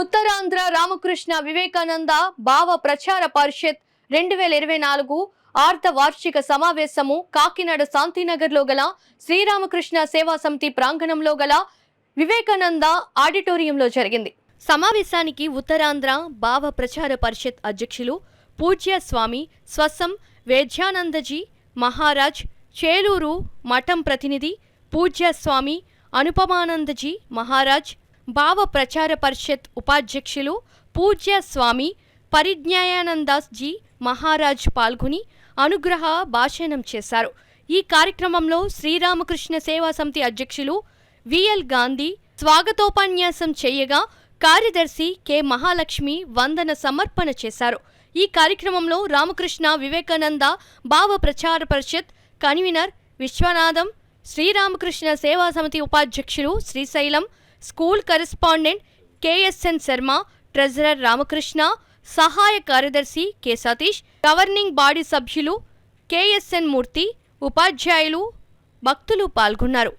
ఉత్తరాంధ్ర రామకృష్ణ వివేకానంద భావ ప్రచార పరిషత్ 2024 ఆర్ధ వార్షిక సమావేశము కాకినాడ శాంతినగర్ లో గల శ్రీరామకృష్ణ సేవా సమితి ప్రాంగణంలో గల వివేకానంద ఆడిటోరియంలో జరిగింది. సమావేశానికి ఉత్తరాంధ్ర భావ ప్రచార పరిషత్ అధ్యక్షులు పూజ్య స్వామి స్వసం వేద్యానందజీ మహారాజ్, చేలూరు మఠం ప్రతినిధి పూజ్య స్వామి అనుపమానందజీ మహారాజ్, భావ ప్రచార పరిషత్ ఉపాధ్యక్షులు పూజ్య స్వామి పరిజ్ఞాయానందజీ మహారాజ్ పాల్గొని అనుగ్రహ భాషణం చేశారు. ఈ కార్యక్రమంలో శ్రీరామకృష్ణ సేవా సమితి అధ్యక్షులు విఎల్ గాంధీ స్వాగతోపన్యాసం చేయగా కార్యదర్శి కె మహాలక్ష్మి వందన సమర్పణ చేశారు. ఈ కార్యక్రమంలో రామకృష్ణ వివేకానంద భావ ప్రచార పరిషత్ కన్వీనర్ విశ్వనాథం, శ్రీరామకృష్ణ సేవా సమితి ఉపాధ్యక్షులు Srisailam, school correspondent KSN Sharma, treasurer Ramakrishna, సహాయ కార్యదర్శి కె సతీష్, గవర్నింగ్ బాడీ సభ్యులు కెఎస్ఎన్ మూర్తి, ఉపాధ్యాయులు, భక్తులు పాల్గొన్నారు.